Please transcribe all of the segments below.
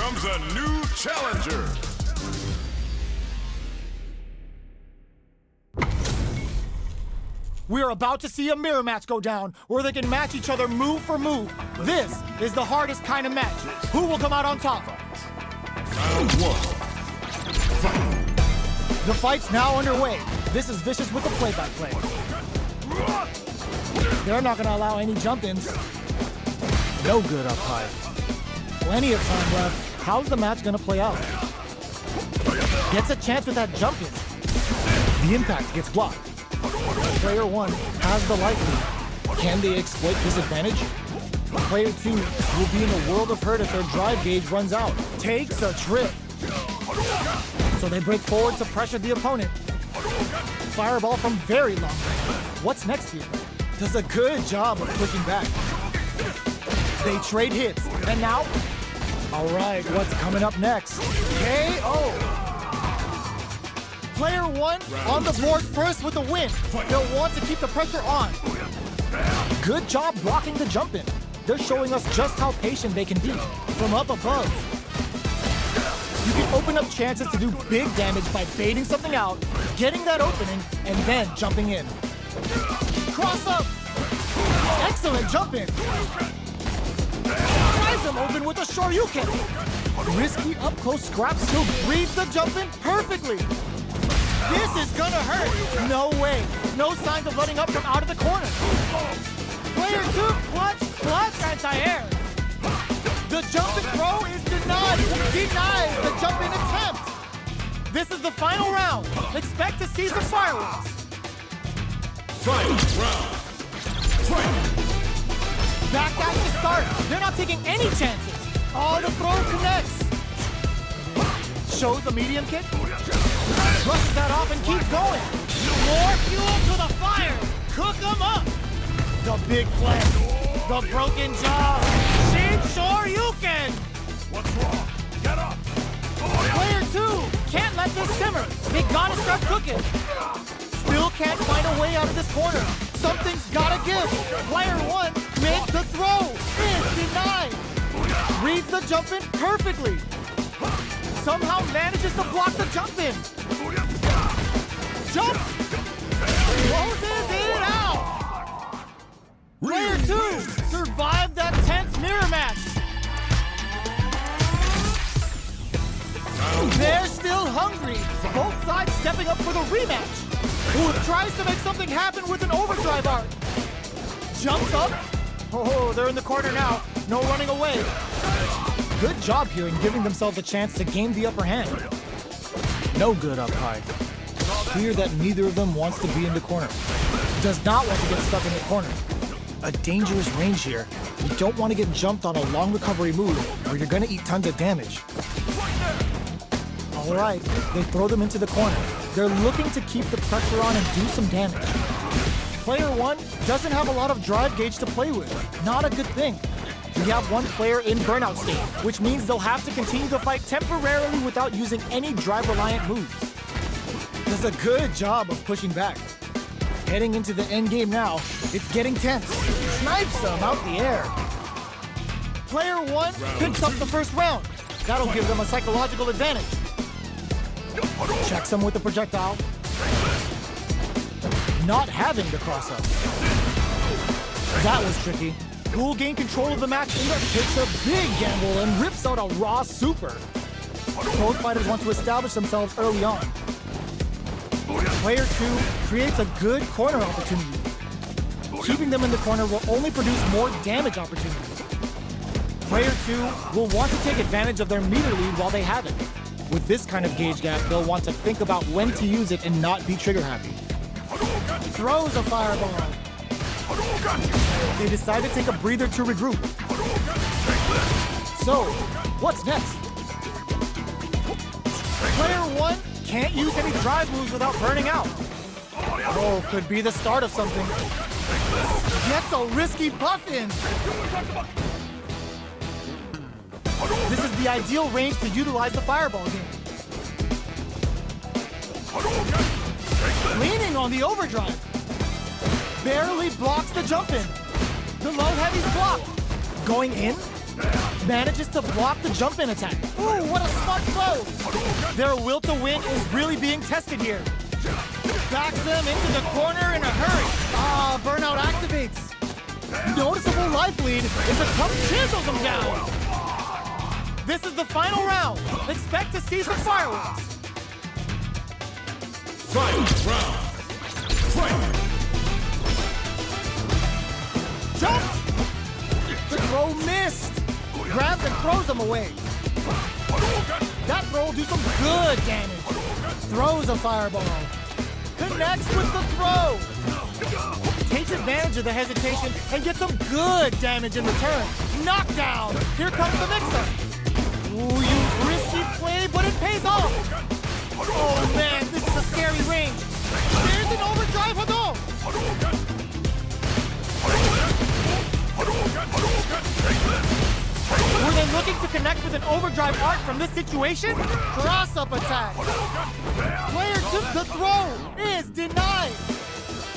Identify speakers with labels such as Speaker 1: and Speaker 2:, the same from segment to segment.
Speaker 1: comes a new challenger.
Speaker 2: We're about to see a mirror match go down, where they can match each other move for move. This is the hardest kind of match. Who will come out on top?
Speaker 1: Round one. Fight.
Speaker 2: The fight's now underway. This is Vicious with the play-by-play. They're not gonna allow any jump-ins. No good up high. Plenty of time left. How's the match gonna play out? Gets a chance with that jump-in. The impact gets blocked. Player 1 has the life lead. Can they exploit this advantage? Player 2 will be in a world of hurt if their drive gauge runs out. Takes a trip. So they break forward to pressure the opponent. Fireball from very long range. What's next here? Does a good job of pushing back. They trade hits, and now? All right, what's coming up next? KO! Player 1 on the board first with the win. They'll want to keep the pressure on. Good job blocking the jump in. They're showing us just how patient they can be from up above. You can open up chances to do big damage by baiting something out, getting that opening, and then jumping in. Cross up! Excellent jump in! Tries him open with a Shoryuken! Risky up-close scrap still reads the jump in perfectly! This is gonna hurt! No way! No signs of letting up from out of the corner! Player 2, clutch, anti-air! The jump and throw is denied! Denies the jump in attempt! This is the final round! Expect to see some fireworks!
Speaker 1: Fight round. Fight.
Speaker 2: Back at the start! They're not taking any chances! Oh, the throw connects! Shows the medium kick. Brushes that off and keeps going. More fuel to the fire! Cook them up! The big flank. The broken jaw. Shin Shoryuken!
Speaker 1: What's wrong? Get up.
Speaker 2: Player 2 can't let this simmer. They gotta start cooking. Still can't find a way out of this corner. Something's gotta give. Player 1 makes the throw. It's denied. Reads the jump in perfectly. Somehow manages to block the jump in. Jump! Closes it out! Player 2 survived that tense mirror match. They're still hungry. Both sides stepping up for the rematch. Who tries to make something happen with an overdrive art. Jumps up. Oh, they're in the corner now. No running away. Good job here in giving themselves a chance to gain the upper hand. No good up high. Clear that neither of them wants to be in the corner. Does not want to get stuck in the corner. A dangerous range here. You don't want to get jumped on a long recovery move, or you're going to eat tons of damage. All right, they throw them into the corner. They're looking to keep the pressure on and do some damage. Player 1 doesn't have a lot of drive gauge to play with. Not a good thing. We have one player in burnout state, which means they'll have to continue the fight temporarily without using any drive-reliant moves. Does a good job of pushing back. Heading into the end game now, it's getting tense. Snipes them out the air. Player 1 picks up the first round. That'll give them a psychological advantage. Checks them with the projectile. Not having the cross-up. That was tricky. Will gain control of the match and takes a big gamble and rips out a raw super. Both fighters want to establish themselves early on. Player 2 creates a good corner opportunity. Keeping them in the corner will only produce more damage opportunities. Player 2 will want to take advantage of their meter lead while they have it. With this kind of gauge gap, they'll want to think about when to use it and not be trigger happy. Throws a fireball. They decide to take a breather to regroup. So, what's next? Player 1 can't use any drive moves without burning out. Oh, could be the start of something. Gets a risky buff in. This is the ideal range to utilize the fireball game. Leaning on the overdrive. Barely blocks the jump in. The low heavy's blocked. Going in? Manages to block the jump-in attack. Ooh, what a smart throw! Their will to win is really being tested here. Backs them into the corner in a hurry. Ah, burnout activates. Noticeable life lead as a cup chisels them down. This is the final round. Expect to see some fireworks.
Speaker 1: Final round. Fight!
Speaker 2: Jump! The throw missed. Grabs and throws them away. That throw will do some good damage. Throws a fireball. Connects with the throw. Takes advantage of the hesitation and gets some good damage in return. Knockdown. Here comes the mix-up. Ooh, you risky play, but it pays off. Oh man, this is a scary range. There's an overdrive Hadouken. Were they looking to connect with an overdrive arc from this situation? Cross-up attack. Player 2, the throw is denied.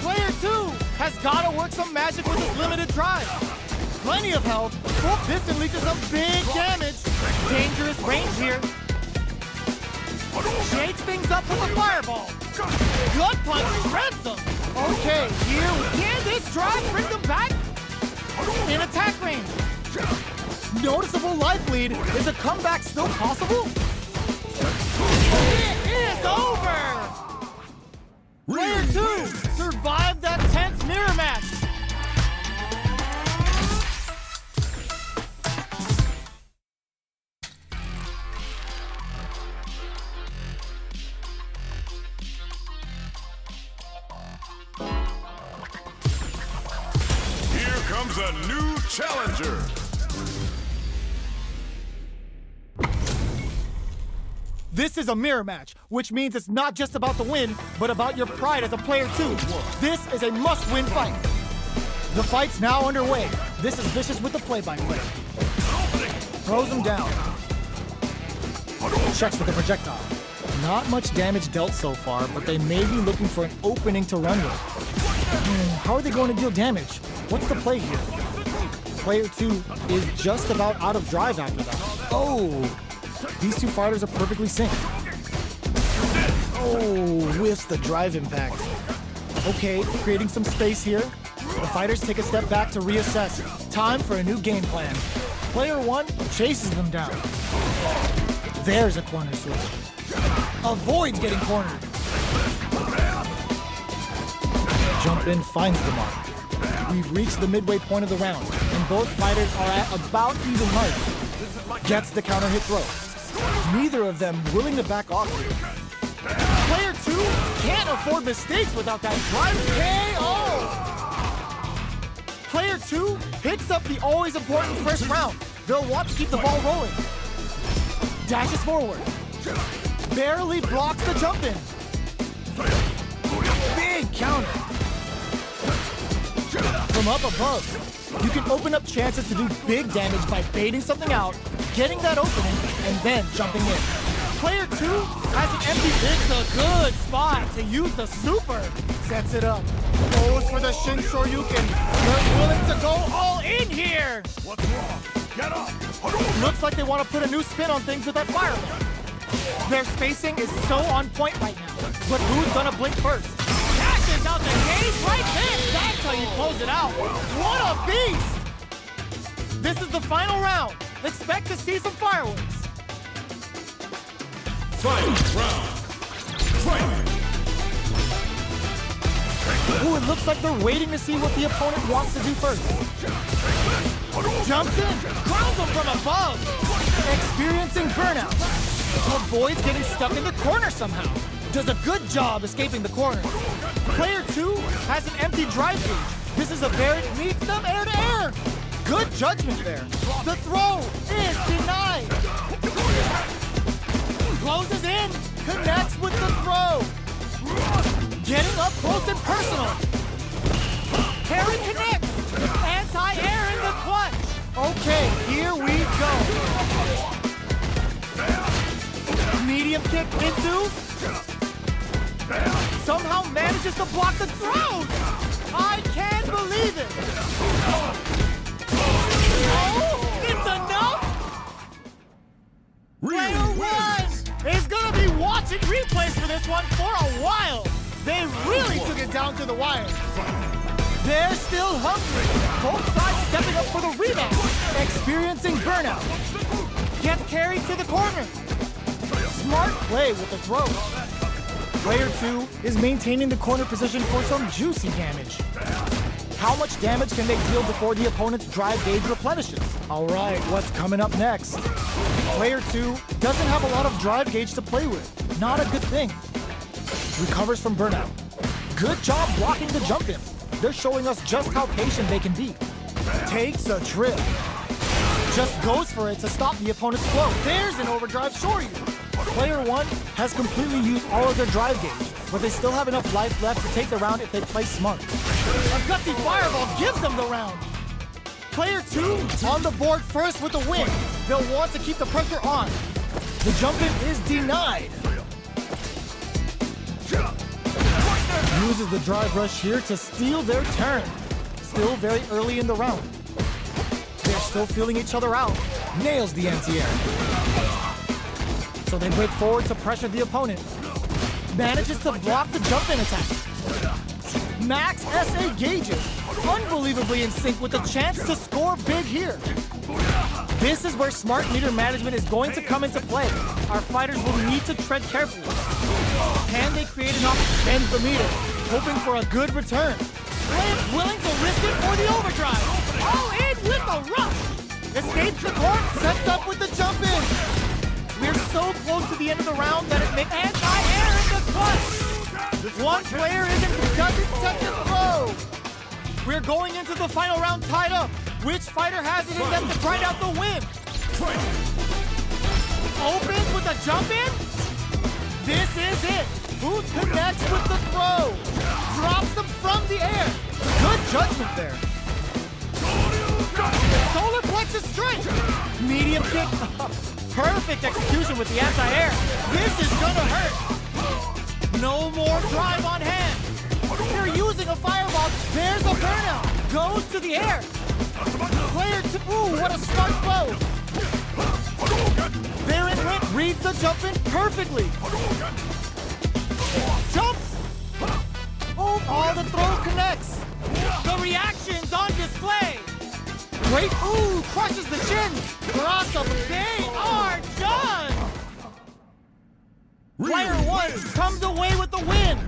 Speaker 2: Player 2 has got to work some magic with his limited drive. Plenty of health. This can lead to some big damage. Dangerous range here. Shakes things up with a fireball. Gut punch shreds them. Okay, here, can this drive bring them back? In attack range. Noticeable life lead. Is a comeback still possible? It is over! Player 2 survived that tense mirror match.
Speaker 1: Here comes a new challenger.
Speaker 2: This is a mirror match, which means it's not just about the win, but about your pride as a player too. This is a must-win fight. The fight's now underway. This is Vicious with the play-by-play. Throws him down. Checks with the projectile. Not much damage dealt so far, but they may be looking for an opening to run with. How are they going to deal damage? What's the play here? Player 2 is just about out of drive after that. Oh! These two fighters are perfectly synced. Oh, whiffs the drive impact. Okay, creating some space here. The fighters take a step back to reassess. Time for a new game plan. Player 1 chases them down. There's a corner switch. Avoids getting cornered. Jump in finds the mark. We've reached the midway point of the round, and both fighters are at about even height. Gets the counter hit throw. Neither of them willing to back off here. Player 2 can't afford mistakes without that drive KO! Player 2 picks up the always important first round. They'll want to keep the ball rolling. Dashes forward. Barely blocks the jump in. Big counter. From up above, you can open up chances to do big damage by baiting something out, getting that opening, and then jumping in. Player 2 has an empty. It's a good spot to use the super. Sets it up. Goes for the Shin Shoryuken. They're willing to go all in here.
Speaker 1: What's wrong? Get up!
Speaker 2: Looks like they want to put a new spin on things with that fireball. Their spacing is so on point right now. But who's gonna blink first? Dashes out the gate right there. That's how you close it out. What a beast! This is the final round. Expect to see some fireworks.
Speaker 1: Final round. Fight!
Speaker 2: Ooh, it looks like they're waiting to see what the opponent wants to do first. Jumps in, crowns them from above. Experiencing burnout. Avoids getting stuck in the corner somehow. Does a good job escaping the corner. Player 2 has an empty drive gauge. This is a Barrett meets them air to air. Good judgment there. The throw is denied. Closes in, connects with the throw. Getting up close and personal. Parry connects. Anti-air in the clutch. Okay, here we go. Medium kick into. Somehow manages to block the throws. I can't believe it. Oh, it's enough. Player one is gonna be watching replays for this one for a while. They really took it down to the wire. They're still hungry. Both sides stepping up for the rebound. Experiencing burnout. Gets carried to the corner. Smart play with the throw. Player two is maintaining the corner position for some juicy damage. How much damage can they deal before the opponent's drive gauge replenishes? All right, what's coming up next? Player two doesn't have a lot of drive gauge to play with. Not a good thing. Recovers from burnout. Good job blocking the jump in. They're showing us just how patient they can be. Takes a trip. Just goes for it to stop the opponent's flow. There's an overdrive shoryu. Player one has completely used all of their drive gauge, but they still have enough life left to take the round if they play smart. A gutsy fireball gives them the round. Player two on the board first with the win. They'll want to keep the pressure on. The jump in is denied. Uses the drive rush here to steal their turn. Still very early in the round. They're still feeling each other out. Nails the anti-air. So they break forward to pressure the opponent. Manages to block the jump-in attack. Max SA gauges. Unbelievably in sync with the chance to score big here. This is where smart meter management is going to come into play. Our fighters will need to tread carefully. Can they create enough to bend the meter, hoping for a good return? Players willing to risk it for the overdrive. All in with the rush. Escapes the court, sets up with the jump in. We're so close to the end of the round that it makes anti-air in the clutch. One player doesn't touch the throw. We're going into the final round tied up. Which fighter has it in them to grind out the win? Opens with a jump in. This is it. Who connects with the throw? Drops them from the air. Good judgment there. Solar plexus strike. Medium kick. Perfect execution with the anti-air. This is gonna hurt. No more drive on hand. They're using a fireball. There's a burnout. Goes to the air. Player two. Ooh, what a smart blow. Baron Whip reads the jump in perfectly. Jumps. Oh, the throw connects. The reaction's on display. Great. Ooh, crushes the shins. Awesome. They are done. Player one comes away with the win.